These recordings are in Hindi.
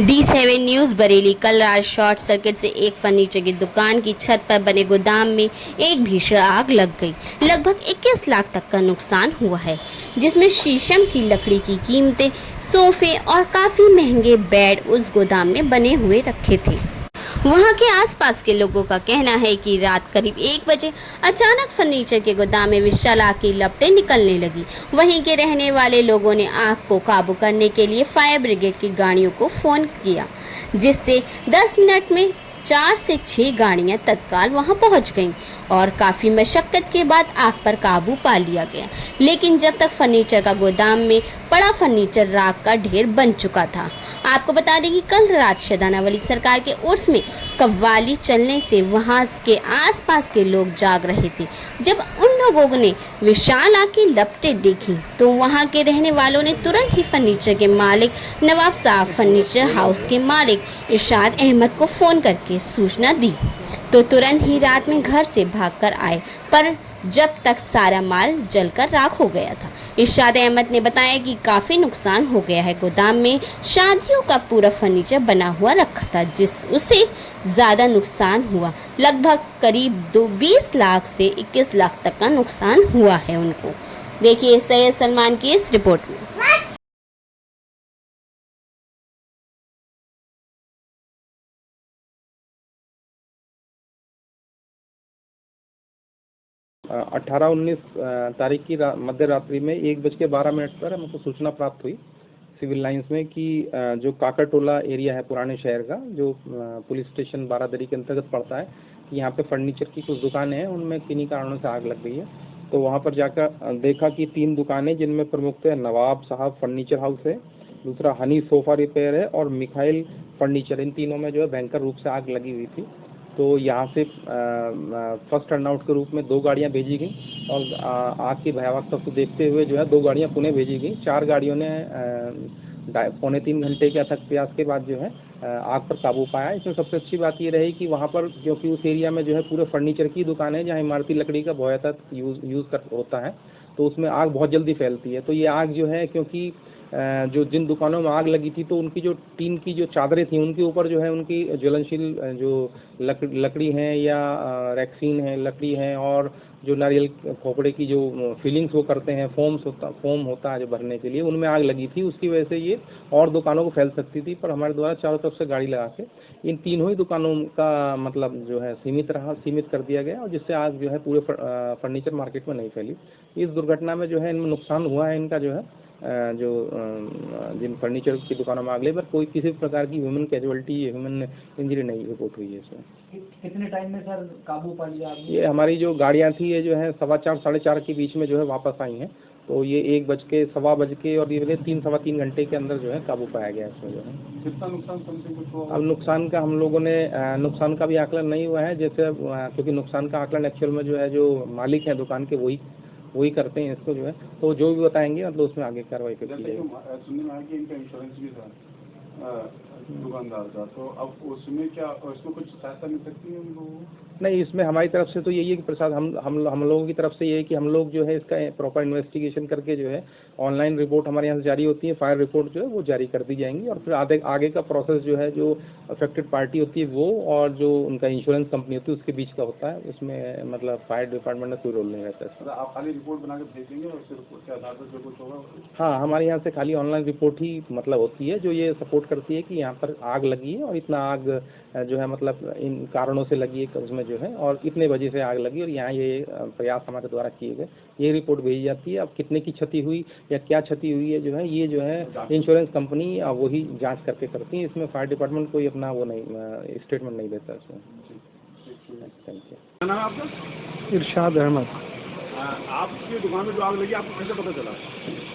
D7 news Bareilly. कल रात शॉर्ट सर्किट से एक फर्नीचर की दुकान की छत पर बने गोदाम में एक भीषण आग लग गई। लगभग 21 लाख तक का नुकसान हुआ है, जिसमें शीशम की लकड़ी की कीमतें, सोफे और काफी महंगे बेड उस गोदाम में बने हुए रखे थे। वहां के आसपास के लोगों का कहना है कि रात करीब 1 बजे अचानक फर्नीचर के गोदाम में विशाल आग की लपटें निकलने लगी। वहीं के रहने वाले लोगों ने आग को काबू करने के लिए फायर ब्रिगेड की गाड़ियों को फोन किया, जिससे 10 मिनट में 4 से 6 गाड़ियां तत्काल वहां पहुंच गईं और काफी मशक्कत के बाद आग पर काबू पा लिया गया। लेकिन जब तक फर्नीचर का गोदाम में पड़ा फर्नीचर राख का ढेर बन चुका था। आपको बता दें कि कल रात शदाना वली सरकार के उर्स में कव्वाली चलने से वहां के आसपास के लोग जाग रहे थे। जब उन लोगों ने विशाल आग की लपटें देखी तो वहां के रहने वालों ने तुरंत ही फर्नीचर के मालिक नवाब साहब फर्नीचर हाउस के मालिक इरशाद अहमद को फोन करके सूचना दी, तो तुरंत ही रात में घर से भागकर आए, पर जब तक सारा माल जलकर राख हो गया था। इरशाद अहमद ने बताया कि काफी नुकसान हो गया है। गोदाम में शादियों का पूरा फर्नीचर बना हुआ रखा था, जिस उसे ज्यादा नुकसान हुआ। लगभग करीब 20 लाख से 21 लाख तक का नुकसान हुआ है उनको। देखिए सैयद सलमान की इस रिपोर्ट में। 18-19 तारीख की मध्य रात्रि में 1:12 पर हमको सूचना प्राप्त हुई सिविल लाइंस में कि जो काकरटोला एरिया है पुराने शहर का, जो पुलिस स्टेशन बारादरी के अंतर्गत पड़ता है, कि यहाँ पे फर्नीचर की कुछ दुकानें हैं, उनमें किन्हीं कारणों से आग लग गई है। तो वहाँ पर जाकर देखा कि 3 दुकानें, जिनमें प्रमुख है नवाब साहब फर्नीचर हाउस है, दूसरा हनी सोफ़ा रिपेयर है और मिखाइल फर्नीचर, इन तीनों में जो है भयंकर रूप से आग लगी हुई थी। तो यहाँ से फर्स्ट टर्नआउट के रूप में 2 गाड़ियाँ भेजी गई और आग की भयावहता को देखते हुए जो है 2 गाड़ियाँ पुणे भेजी गई। 4 गाड़ियों ने 2.25 घंटे के अथक प्रयास के बाद जो है आग पर काबू पाया। इसमें सबसे अच्छी बात ये रही कि वहाँ पर, क्योंकि उस एरिया में जो है पूरे फर्नीचर की दुकान है, जहाँ इमारती लकड़ी का बहुतायत यूज़ होता है, तो उसमें आग बहुत जल्दी फैलती है। तो ये आग जो है, क्योंकि जो जिन दुकानों में आग लगी थी, तो उनकी जो टीन की जो चादरें थी, उनके ऊपर जो है उनकी ज्वलनशील जो लकड़ी हैं या रेक्सीन है लकड़ी है, और जो नारियल खोपड़े की जो फिलिंग्स वो करते हैं, फोम होता है जो भरने के लिए, उनमें आग लगी थी। उसकी वजह से ये और दुकानों को फैल सकती थी, पर हमारे द्वारा चारों तरफ से गाड़ी लगा के इन तीनों ही दुकानों का मतलब जो है सीमित कर दिया गया, और जिससे आग जो है पूरे फर्नीचर मार्केट में नहीं फैली। इस दुर्घटना में जो है इनमें नुकसान हुआ है इनका जो है जिन फर्नीचर की दुकानों में आग लगी, पर कोई किसी भी प्रकार की ह्यूमन कैजुअलिटी, ह्यूमन इंजरी नहीं रिपोर्ट हुई है इसमें। कितने टाइम में सर काबू पा लिया आपने? ये हमारी जो गाड़ियाँ थी, ये जो है 4:15 साढ़े 4 के बीच में जो है वापस आई हैं। तो ये 1 बज के, 1:15 बज के और ये 3 सवा 3 घंटे के अंदर जो है काबू पाया गया इसमें जो है। कितना नुकसान समथिंग कुछ हुआ? अब नुकसान का हम लोगों ने नुकसान का भी आकलन नहीं हुआ है, जैसे क्योंकि नुकसान का आकलन एक्चुअल में जो है जो मालिक हैं दुकान के वही करते हैं इसको जो है, तो जो भी बताएंगे मतलब उसमें आगे कार्रवाई की जाएगी। सुनने में आया कि इनका इंश्योरेंस भी था दुकानदार का, तो अब उसमें क्या, उसमें कुछ सहायता मिल सकती है उनको? नहीं, इसमें हमारी तरफ से तो यही है कि प्रसाद हम लोगों की तरफ से ये है कि हम लोग जो है इसका प्रॉपर इन्वेस्टिगेशन करके जो है ऑनलाइन रिपोर्ट हमारे यहाँ से जारी होती है, फायर रिपोर्ट जो है वो जारी कर दी जाएंगी, और फिर आगे का प्रोसेस जो है, जो अफेक्टेड पार्टी होती है वो और जो उनका इंश्योरेंस कंपनी होती है उसके बीच का होता है। उसमें मतलब फायर डिपार्टमेंट में कोई रोल नहीं रहता है। आप खाली रिपोर्ट बना के भेजेंगे और फिर रिपोर्ट के आधार पर जो कुछ होगा? हाँ, हमारे यहाँ से खाली ऑनलाइन रिपोर्ट ही मतलब होती है, जो ये सपोर्ट करती है कि यहाँ पर आग लगी है और इतना आग जो है मतलब इन कारणों से लगी है उसमें जो है, और इतने बजे से आग लगी और यहाँ ये प्रयास हमारे द्वारा किए गए, ये रिपोर्ट भेजी जाती है। अब कितने की क्षति हुई या क्या क्षति हुई है जो है, ये जो है इंश्योरेंस कंपनी वही जांच करके करती है। इसमें फायर डिपार्टमेंट कोई अपना वो नहीं स्टेटमेंट नहीं देता इसमें। Thank you. क्या नाम है आपका? इरशाद अहमद। आपकी दुकान में जो आग लगी आपको कैसे पता चला?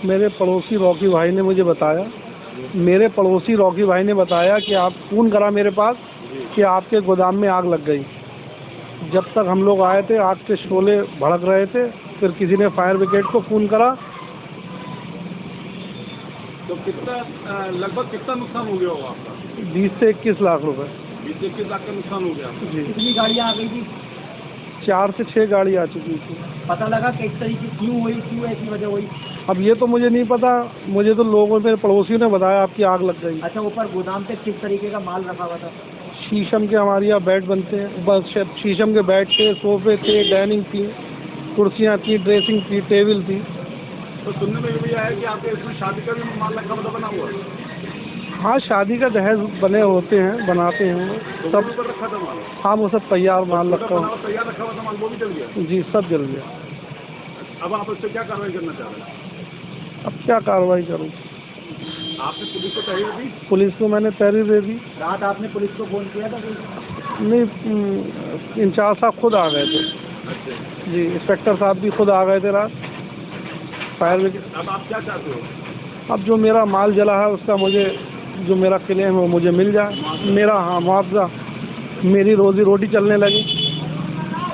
मेरे पड़ोसी रॉकी भाई ने मुझे बताया, कि आप फ़ोन करा मेरे पास कि आपके गोदाम में आग लग गई। जब तक हम लोग आए थे, आग के शोले भड़क रहे थे, फिर किसी ने फायर ब्रिगेड को फ़ोन करा। तो लगभग कितना नुकसान हो गया होगा आपका? 20 से 21 लाख रुपए। 20 से 21 लाख का नुकसान हो गया जी। कितनी गाड़ियाँ आ गई थी? 4 से 6 गाड़ी आ चुकी थी। पता लगा किस तरीके क्यों ऐसी वजह हुई? अब ये तो मुझे नहीं पता, मुझे तो लोगों ने, पड़ोसियों ने बताया आपकी आग लग गई। अच्छा, ऊपर गोदाम पे किस तरीके का माल रखा हुआ था? शीशम के हमारे यहाँ बेड बनते हैं, बस शीशम के बेड थे, सोफे थे, डाइनिंग थी, कुर्सियाँ थी, ड्रेसिंग थी, टेबल थी। तो सुनने में ये भी आया कि आपके इसमें शादी का भी माल रखा हुआ बना हुआ है? हाँ, शादी का दहेज बने होते हैं, बनाते हैं वो तो सब। ऊपर रखा था माल? हाँ, वो सब तैयार माल रखा बना हुआ। हुआ तैयार रखा हुआ था माल, वो भी जल गया? जी, सब जल गया। अब आप इससे क्या कार्रवाई करना चाह रहे हैं? अब क्या कार्रवाई करूँ? आपने पुलिस को तहरीर दी? पुलिस को मैंने तहरीर दे दी। रात आपने पुलिस को फोन किया था कोई? नहीं, इंचार्ज साहब खुद आ गए थे। अच्छा। जी, इंस्पेक्टर साहब भी खुद आ गए थे रात, फायर ब्रिगेड। अब आप क्या चाहते हो? अब जो मेरा माल जला है उसका मुझे, जो मेरा क्लेम है वो मुझे मिल जाए। मेरा, हाँ, मुआवजा, मेरी रोजी रोटी चलने लगी।